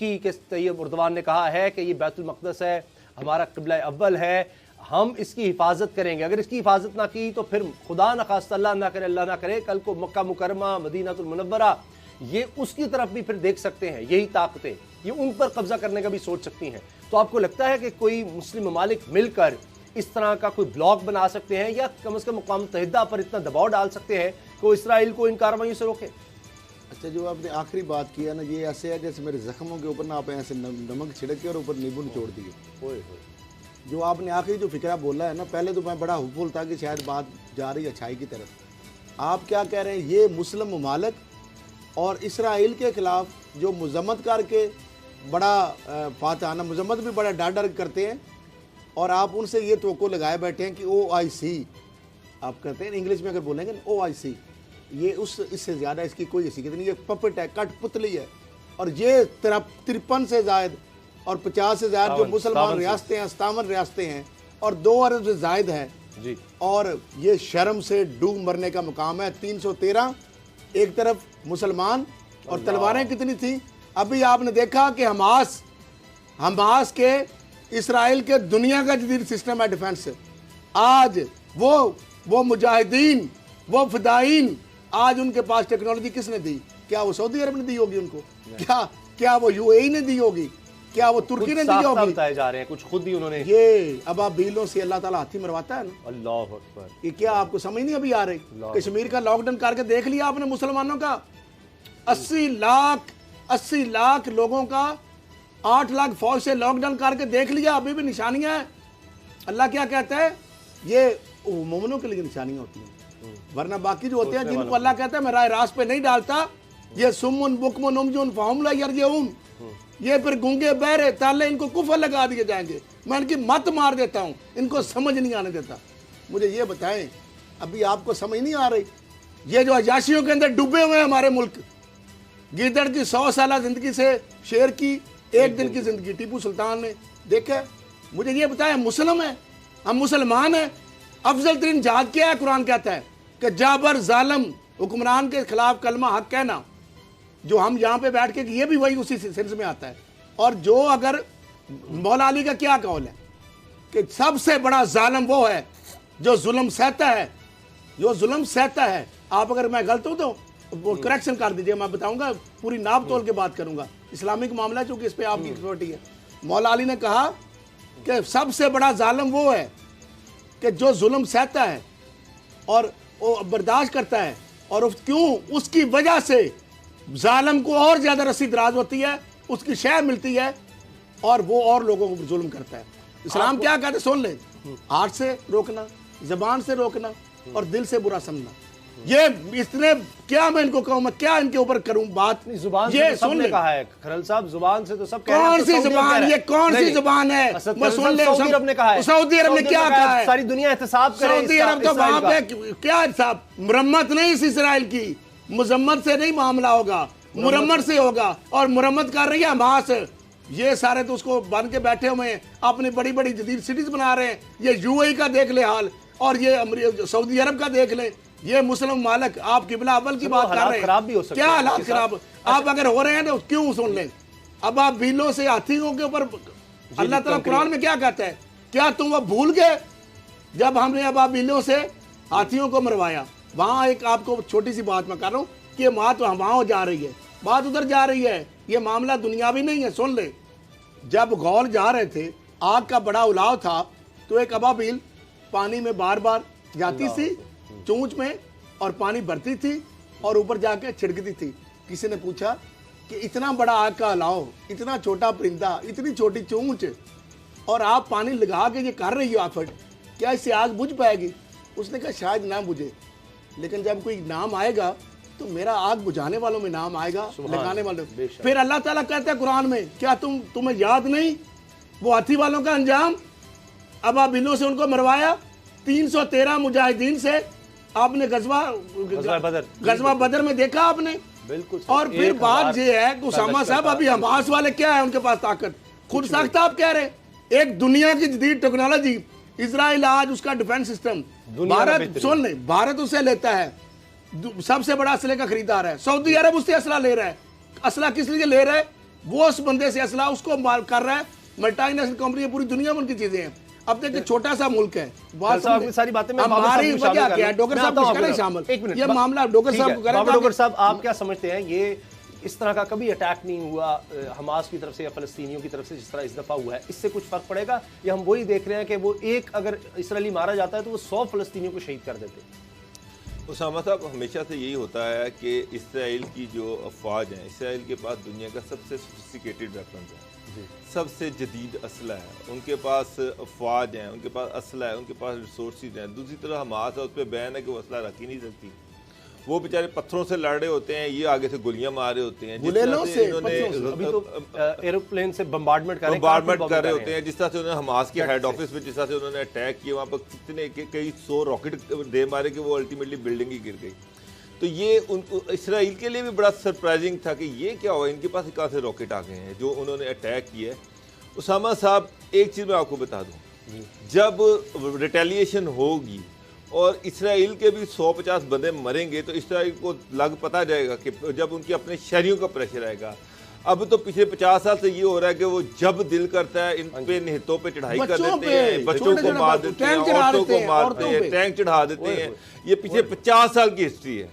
तुर्की के तैयब उर्दवान ने कहा है कि ये बैतुल मक़दस है, हमारा क़िबला अव्वल है, हम इसकी हिफाजत करेंगे। अगर इसकी हिफाजत ना की तो फिर खुदा न खास्ता अल्लाह ना करे, अल्लाह ना करे, कल को मक्का मुकरमा, मदीनातुल मुनव्वरा, ये उसकी तरफ भी फिर देख सकते हैं। यही ताकतें ये उन पर कब्जा करने का भी सोच सकती हैं। तो आपको लगता है कि कोई मुस्लिम ममालिक मिलकर इस तरह का कोई ब्लॉक बना सकते हैं या कम से कम अक़वाम मुत्तहिदा पर इतना दबाव डाल सकते हैं कि वो इसराइल को इन कार्रवाइयों से रोके? अच्छा, जो आपने आखिरी बात की है ना, ये ऐसे है जैसे मेरे जख्मों के ऊपर ना आप ऐसे नमक छिड़क के और ऊपर नींबू निचोड़ दिए। जो आपने आखिरी जो फिक्रा बोला है ना, पहले तो मैं बड़ा होपफुल था कि शायद बात जा रही है अच्छाई की तरफ। आप क्या कह रहे हैं, ये मुस्लिम ममालिक और इसराइल के खिलाफ जो मजम्मत करके बड़ा फातहाना मजम्मत भी बड़ा डर करते हैं, और आप उनसे ये तवक्को लगाए बैठे हैं कि OIC आप कहते हैं इंग्लिश में अगर बोलेंगे ना OIC, ये उस इससे ज़्यादा इसकी कोई हैसियत नहीं, ये पपेट है, कठपुतली है। और ये 53 से ज़ायद और 50 से ज़्यादा जो मुसलमान रियासतें हैं, 57 रियासतें हैं और 2 अरब से ज़ायद है जी। और ये शर्म से डूब मरने का मुकाम है। 313 एक तरफ मुसलमान, और तलवारें कितनी थी। अभी आपने देखा कि हमास के इसराइल के दुनिया का जदीद सिस्टम है डिफेंस। आज वो मुजाहिदीन, वो फिदाइन, आज उनके पास टेक्नोलॉजी किसने दी? क्या वो सऊदी अरब ने दी होगी उनको? क्या वो UAE ने दी होगी? क्या वो तुर्की ने दी होगी? बताए जा रहे हैं कुछ खुद ही उन्होंने। ये अब आप बीलों से अल्लाह ताला हाथी मरवाता है ना। अल्लाह अकबर। ये क्या आपको समझ नहीं अभी आ रही? कश्मीर का लॉकडाउन करके देख लिया आपने मुसलमानों का? 80 लाख लोगों का 8 लाख फौज से लॉकडाउन करके देख लिया, अभी भी निशानियां हैं। अल्लाह क्या कहता है, ये मोमिनों के लिए निशानियां होती हैं, वरना बाकी जो होते हैं जिनको अल्लाह कहता है मैं राह रास्त पे नहीं डालता, ये सुमुन बुकमुन उमजुन फहुम ला यरजऊन, ये फिर गूंगे बहरे ताले, इनको कुफर लगा दिए जाएंगे, मैं इनकी मत मार देता हूँ, इनको समझ नहीं आने देता। मुझे ये बताएं, अभी आपको समझ नहीं आ रही? ये जो अयाशियों के अंदर डूबे हुए हैं हमारे मुल्क, गीदड़ की 100 साल जिंदगी से शेर की 1 दिन की जिंदगी टीपू सुल्तान ने देखा। मुझे ये बताया, मुसलमान है, हम मुसलमान हैं, अफजल तरीन जिहाद क्या है? कुरान कहता है कि जाबर जालम हुक्मरान के खिलाफ कलमा हक कहना, जो हम यहाँ पे बैठ के, ये भी वही उसी सिलसिले में आता है। और जो अगर मौला अली का क्या कौल है कि सबसे बड़ा जालिम वो है जो जुल्म सहता है, जो जुल्म सहता है। आप अगर मैं गलत हूँ तो वो करेक्शन कर दीजिए, मैं बताऊंगा, पूरी नाप तोल के बात करूंगा। इस्लामिक मामला चूंकि इस पे आपकी एक्सपर्टी है। मौला अली ने कहा कि सबसे बड़ा जालिम वो है कि जो जुल्म सहता है और वो बर्दाश्त करता है, और क्यों? उसकी वजह से जालिम को और ज्यादा रस्सी दराज होती है, उसकी शय मिलती है, और वो और लोगों को जुल्म करता है। इस्लाम क्या कहते हैं? सुन ले, हाथ से रोकना, जबान से रोकना और दिल से बुरा समझना। ये इसने क्या, मैं इनको कहूं, मैं क्या इनके ऊपर करूं बात? जुबान ये सुन ले कहा है खरल साहब, जुबान से तो सब कह रहे हैं। कौन सी जुबान? ये कौन सी जुबान है? मैं सुन ले, सऊदी अरब ने कहा है। सऊदी अरब ने क्या कहा है? सारी दुनिया एहतसाब करे। सऊदी अरब तो वहां पे क्या साहब, मुरम्मत नहीं इस इसराइल की, मुजम्मत से नहीं मामला होगा, मुरम्मत से होगा, और मुरम्मत कर रही है हमास। ये सारे तो उसको बन के बैठे हुए हैं, अपनी बड़ी बड़ी जदीद सिटीज बना रहे हैं। ये UAE का देख ले हाल, और ये सऊदी अरब का देख ले। ये मुस्लिम मालिक, आप किबला अव्वल की बात कर रहे हैं, खराब भी हो सकते क्या हैं हालात खराब आप अगर हो रहे हैं तो क्यों? सुन लें, अब आप बिलों से हाथियों के ऊपर, अल्लाह ताला कुरान में क्या कहता है? क्या तुम वो भूल गए जब हमने अब बिलों से हाथियों को मरवाया? वहां एक आपको छोटी सी बात मैं कर रहा हूँ कि बात वहां जा रही है, बात उधर जा रही है, ये मामला दुनियावी नहीं है। सुन ले, जब गौल जा रहे थे, आग का बड़ा उलाव था, तो एक अबाबील पानी में बार बार जाती थी चूंच में, और पानी भरती थी और ऊपर जाके छिड़कती थी। किसी ने पूछा कि इतना बड़ा आग का अलाव, इतना छोटा परिंदा, इतनी छोटी चूंच, और आप पानी लगा के ये कर रही हो आफत, क्या इससे आग बुझ पाएगी? उसने कहा शायद ना बुझे, लेकिन जब कोई नाम आएगा तो मेरा आग बुझाने वालों में नाम आएगा, लगाने वालों। फिर अल्लाह ताला कहता है कुरान में, क्या तुम्हें याद नहीं वो हाथी वालों का अंजाम? अबाबिलों से उनको मरवाया, 313 मुजाहिदीन से आपने गजवा बदर में देखा आपने। बिल्कुल। और फिर बात ये है उसामा साहब, अभी हमास वाले क्या है, उनके पास ताकत खुद साख्ता। आप कह रहे एक दुनिया की जदीद टेक्नोलॉजी, इजराइल आज उसका डिफेंस सिस्टम, भारत सुन ले, भारत उसे लेता है, सबसे बड़ा असले का खरीदार है। सऊदी अरब उससे असला ले रहा है। असला किस लिए ले रहा है? वो उस बंदे से असला उसको मार कर रहा है, मल्टीनेशनल कंपनी पूरी दुनिया में उनकी चीजें हैं। अब देखिए छोटा सा मुल्क है, सारी बातें मैं हमारी वजह क्या है, डोगर साहब किसका नहीं शामिल, ये मामला डोगर साहब को करें। डोगर साहब आप क्या समझते हैं, ये इस तरह का कभी अटैक नहीं हुआ हमास की तरफ से या फलस्तीनियों की तरफ से जिस तरह इस दफा हुआ है, इससे कुछ फर्क पड़ेगा या हम वही देख रहे हैं कि वो एक अगर इसराइली मारा जाता है तो वो 100 फलस्तीनियों को शहीद कर देते हैं? उसामा साहब, हमेशा से यही होता है कि इसराइल की जो अफवाज हैं, इसराइल के पास दुनिया का सबसे सोफिस्टिकेटेड वेपन्स है, सबसे जदीद असला है, उनके पास अफवाज हैं, उनके पास असला है, उनके पास रिसोर्सेज हैं। दूसरी तरफ हमास है, उस पर बैन है कि वो असला रख ही नहीं सकती। वो बेचारे पत्थरों से लड़ रहे होते हैं, ये आगे से गोलियां मार रहे होते हैं, जिस तरह से इन्होंने अभी तो एरोप्लेन से बम्बार्डमेंट कर रहे होते हैं, जिस तरह से उन्होंने हमास के हेड ऑफिस में जिस तरह से उन्होंने अटैक किया, वहाँ पर कितने कई 100 रॉकेट दे मारे कि वो अल्टीमेटली बिल्डिंग ही गिर गई। तो ये इसराइल के लिए भी बड़ा सरप्राइजिंग था कि ये क्या हुआ, इनके पास कहाँ से रॉकेट आ गए हैं जो उन्होंने अटैक किया है। उसामा साहब, एक चीज़ मैं आपको बता दूँ, जब रिटेलिएशन होगी और इसराइल के भी 150 बंदे मरेंगे तो इसराइल को पता जाएगा कि जब उनके अपने शहरियों का प्रेशर आएगा। अब तो पिछले 50 साल से ये हो रहा है कि वो जब दिल करता है इन पे निहत्तों पे चढ़ाई कर देते हैं, बच्चों को मार देते हैं, औरतों को मारते हैं, टैंक चढ़ा देते हैं। ये पिछले 50 साल की हिस्ट्री है।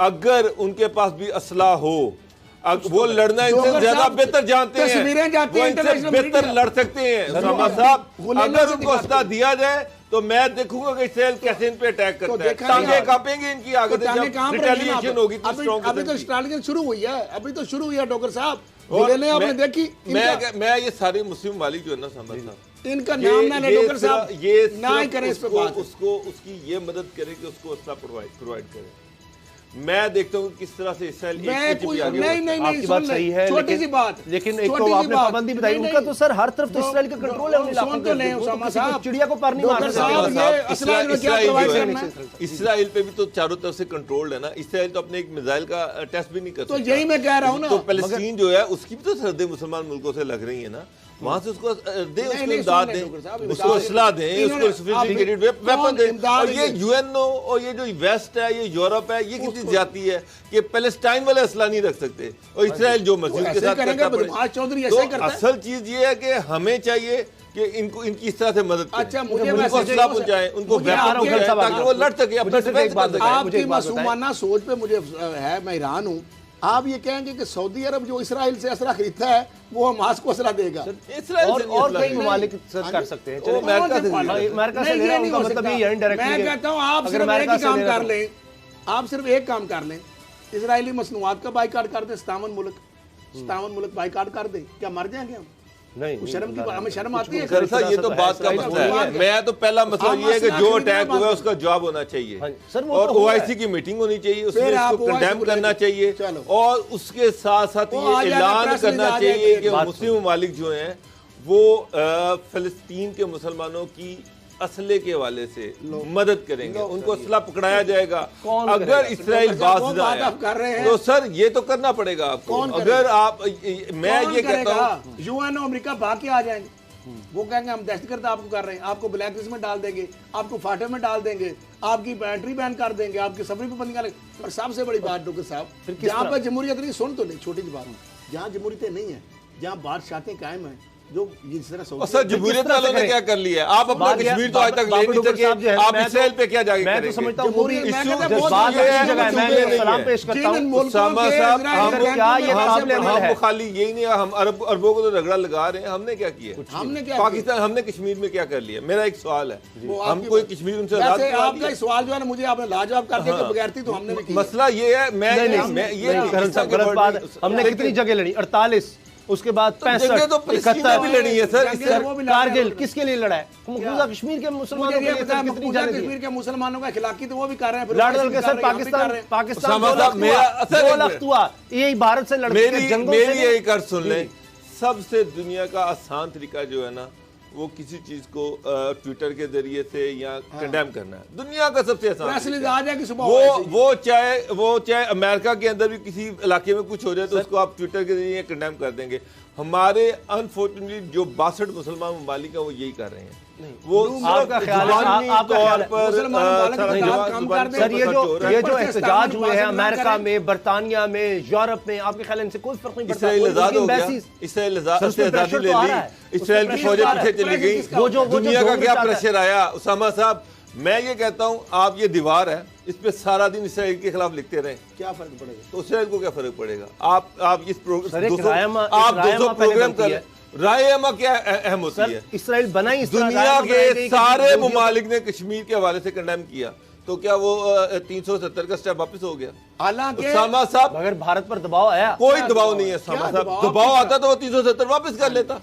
अगर उनके पास भी असला हो, वो लड़ना इनसे ज्यादा बेहतर जानते हैं, वो इनसे बेहतर लड़ सकते हैं। अगर उनको असला दिया जाए तो मैं देखूंगा कि इसराइल कैसे इन पे अटैक करता है। टांगे कांपेंगी इनकी आगे जब रिटेलिएशन होगी तो स्ट्रांग। अभी तो स्ट्राटेजी शुरू हुई है, अभी तो शुरू हुई है डोगर साहब। आपने देखी, मैं ये सारे मुस्लिम मालिक जो है ना समझता, इनका नाम ना ले डोगर साहब, ये ना ही करें इस पे बात, उसको उसकी ये मदद करे कि उसको असला प्रोवाइड करे। मैं देखता हूँ किस तरह से इसराइल आपकी बात सही है, छोटी सी बात, लेकिन एक तो आपने पाबंदी बताई, उनका तो सर हर तरफ तो इसराइल का कंट्रोल है उन इलाकों पे, चिड़िया को पर नहीं मारना। इसराइल पे भी तो चारों तरफ से कंट्रोल है ना। इसराइल तो अपने एक मिसाइल का टेस्ट भी नहीं कर सकता। तो यही मैं कह रहा हूँ ना, तो पैलेस्टीन जो है उसकी भी तो सरहदें मुसलमान मुल्कों से लग रही है ना, वहां से उसको दे, उसको इमदाद दें, उसको असला दें, उसको सोफिस्टिकेटेड वेपन दें। और ये यूएनओ और ये जो वेस्ट है, ये यूरोप है, ये कितनी ज्यादा है कि पैलेस्टाइन वाले असला नहीं रख सकते और इसराइल जो मस्जिद के साथ करता है। तो असल चीज ये है कि हमें चाहिए कि इनको इनकी इस तरह से मदद करें। अच्छा, मुझे उनको असला पहुंचाएं, उनको ताकि वो लड़ सके अपने से। आपकी मासूमाना सोच पे मुझे है, मैं हैरान हूँ। आप ये कहेंगे कि सऊदी अरब जो इसराइल से असला खरीदता है वो हमास को असला देगा? और कई ममालिक कर सकते हैं, अमेरिका से ले रहा उनका मतलब ये इनडायरेक्टली। मैं कहता हूँ आप सिर्फ एक ही काम कर लें, आप सिर्फ एक काम कर लें, इसराइली मसनूआत का बाइकाट कर दें, 57 मुल्क बाइकाट कर दें, क्या मर जाएंगे हम? नहीं, शर्म की बात, हमें शर्म आती है सर, ये तो बात का मसला है। मैं तो पहला मसला ये है कि जो अटैक हुआ उसका जवाब होना चाहिए और ओआईसी की मीटिंग होनी चाहिए, उसमें इसको कंडेम करना चाहिए और उसके साथ साथ ये ऐलान करना चाहिए कि मुस्लिम ममालिक जो हैं वो फिलिस्तीन के मुसलमानों की असले के हवाले से मदद करेंगे, उनको असला पकड़ाया जाएगा। अगर इसराइल बाज ना आए तो सर ये तो करना पड़ेगा आपको। अगर आप, मैं ये कहता हूँ यूएन और अमेरिका भाग के आ जाएंगे, वो कहेंगे हम दहशतगर्द आपको कर रहे हैं, आपको ब्लैक लिस्ट में डाल देंगे, आपको फाटे में डाल देंगे, आपकी बैटरी बैन कर देंगे, आपकी सफरी पर बंदी करेंगे। पर सबसे बड़ी बात डॉक्टर साहब, जहाँ पर जमहूरियत नहीं, सुन तो नहीं, छोटी सी बात, जहाँ जमहूरियत नहीं है, जहाँ बादशाहें कायम है, जो जिस तरह सर जमहूरियत वालों ने क्या कर लिया? आप अपना कश्मीर तो आज तक ले नहीं सके, आप इसराइल पे क्या जाके मैं तो समझता हूँ पूरी इश्यू सलाम पेश करता हूँ। हम खाली यही नहीं, हम अरबों को तो रगड़ा लगा रहे हैं। हमने क्या किया? हमने क्या पाकिस्तान, हमने कश्मीर में क्या कर लिया? मेरा एक सवाल है, हम कोई कश्मीर उनसे आपका सवाल जो है ना, मुझे आपने लाजवाब कर दिया, बगैरती तो हमने भी। मसला ये है, मैं ये हमने कितनी जगह लड़ी? 48, उसके बाद 65, तो 71 भी लड़ी है सर। कारगिल किसके लिए लड़ा है? कश्मीर के मुसलमानों के लिए कितनी जाने दी? कश्मीर के मुसलमानों का खिलाकी तो वो भी कर रहे हैं, लड़ के सर। पाकिस्तान 2 लाख हुआ, यही भारत से लड़ने के जंगों से। मेरी एक अर्ज सुन लें, सबसे दुनिया का आसान तरीका जो है ना, वो किसी चीज को ट्विटर के जरिए से या कंडेम करना है। दुनिया का सबसे आसान, वो चाहे अमेरिका के अंदर भी किसी इलाके में कुछ हो जाए तो उसको आप ट्विटर के जरिए कंडेम कर देंगे। हमारे अनफॉर्चुनेटली जो 62 मुसलमान ममालिक हैं वो यही कर रहे हैं। वो आपका ख्याल है आपका ख्याल है सर ये जो एहतजाज हुए हैं अमेरिका में, बरतानिया में, यूरोप में, आपके ख्याल इनसे कोई फर्क नहीं पड़ता? इसराइल आजाद हो गया, इसराइल आजादी ले ली, इसराइल की फौजें पीछे चली गई, दुनिया का क्या प्रेशर आया? उसामा साहब, मैं ये कहता हूं आप ये दीवार है, इस पे सारा दिन इसराइल के खिलाफ लिखते रहे, क्या फर्क पड़ेगा? तो इसराइल को क्या फर्क पड़ेगा? आप इस प्रोग्राम कर रायमा क्या अहम होती है? इसराइल बना ही दुनिया के सारे ममालिक ने कश्मीर के हवाले से कंडेम किया, तो क्या वो 370 का स्टेप वापस हो गया? हालांकि उसामा साहब, अगर भारत पर दबाव आया, कोई दबाव नहीं है उसामा साहब, दबाव आता तो वो 370 वापस कर लेता,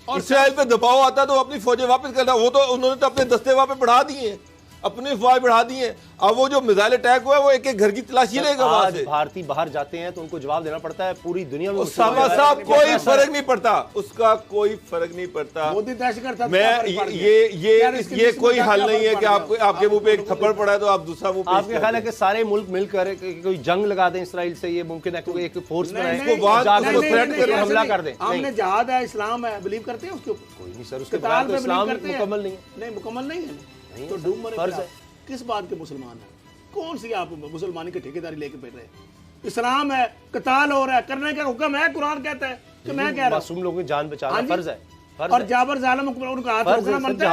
और इसराइल पे दबाव आता तो अपनी फौजें वापस करता। वो तो उन्होंने तो अपने दस्ते वहां पे बढ़ा दिए, अपनी फौज बढ़ा दी है। अब वो जो मिसाइल अटैक हुआ है वो एक एक घर की तलाशी लेगा वहां से। भारतीय बाहर जाते हैं तो उनको जवाब देना पड़ता है पूरी दुनिया में। उसामा साहब कोई फर्क नहीं पड़ता, उसका कोई फर्क नहीं पड़ता। मोदी दहशत था, मैं ये कोई हल नहीं है कि आपको आपके मुंह पे एक थप्पड़ पड़ा है तो आप दूसरा मुंह पे। आपके ख्याल है कि सारे मुल्क मिलकर कोई जंग लगा दें इसराइल से? ये मुमकिन है कोई एक फोर्स बनाए, हमला कर दें? हमने जहाद है, इस्लाम है, बिलीव करते हैं उसके ऊपर? कोई नहीं सर, उसके बाद तो इस्लाम मुकम्मल नहीं है। नहीं मुकम्मल नहीं है, तो डूब मरे। फर्ज है किस बात के मुसलमान है? कौन सी आप मुसलमानी की ठेकेदारी लेके बैठ रहे हैं? इस्लाम है, कताल हो रहा है, करने का हुक्म है, कुरान कहता है कि मैं कह रहा हूं मासूम लोगों की जान बचाना फर्ज है। और जाबर जालिम उनका हाथ रोकना बनता है।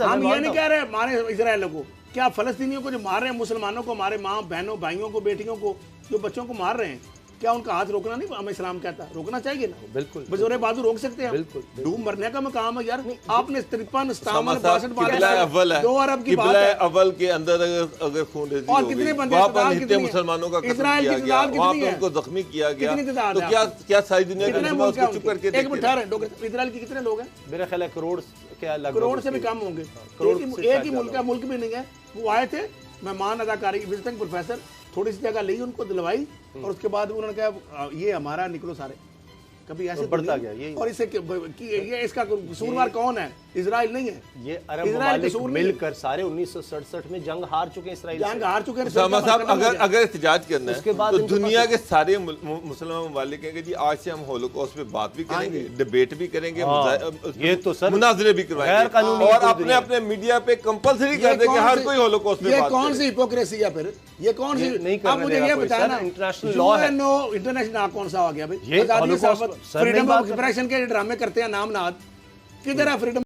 हम ये नहीं कह रहे मारे इजराइल को, क्या फलस्तीनियों को जो मार रहे हैं, मुसलमानों को मारे, माँ बहनों भाइयों को, बेटियों को, जो बच्चों को मार रहे हैं, क्या उनका हाथ रोकना नहीं हमें इस्लाम कहता है? रोकना चाहिए ना, बिल्कुल। बजोरे बाजू रोक सकते हैं, बिल्कुल। डूब मरने का मकाम है यार। आपने 53 किबला अव्वल है, 2 अरब की किबला बात है। अव्वल के अंदर अगर खून रेज़ी और हो कितने गई, बंदे वहाँ पर इस्राइल नित्य कितनी है? मुसलमानों का कत्ल इस्राइल किया की गया, तादाद वहाँ कितनी पे है? उनको जख्मी किया गया, कितनी तादाद तो है क्या सारी दुनिया कितने की मुल्क हैं चुप करके एक मिनट ठहरें, इजराइल के कितने लोग हैं? मेरा ख्याल है करोड़ के लगभग, करोड़ से भी कम होंगे। एक ही मुल्क है, मुल्क भी नहीं है। वो आए थे मेहमान अदाकारी, विजिटिंग प्रोफेसर, थोड़ी सी जगह ली, उनको दिलवाई, और उसके बाद उन्होंने कहा ये हमारा, निकलो सारे। कभी ऐसे बढ़ता गया ये। और इसे ये इसका कसूरवार कौन है? इजराइल नहीं है, ये अरब ममालिक मिलकर सारे 1967 में जंग हार चुके हैं, इसराइल जंग हार चुके हैं। उसामा साहब, अगर एहतजाज करना है तो दुनिया के सारे मुसलमान ममालिक कहेंगे जी आज से हम होलोकॉस्ट पे बात भी करेंगे, डिबेट भी करेंगे, ये तो सर मुनाजरे भी करवाएंगे, और अपने अपने मीडिया पे कंपल्सरी कर देंगे हर कोई होलोकॉस्ट पे बात। ये कौन सी हिपोक्रेसी है फिर? ये कौन सी? नहीं कर आप मुझे ये बताया ना, इंटरनेशनल लॉ है। इंटरनेशनल कौन सा आ गया भाई? फ्रीडम ऑफ एक्सप्रेशन के ड्रामे करते हैं, नाम नाद किधर है फ्रीडम?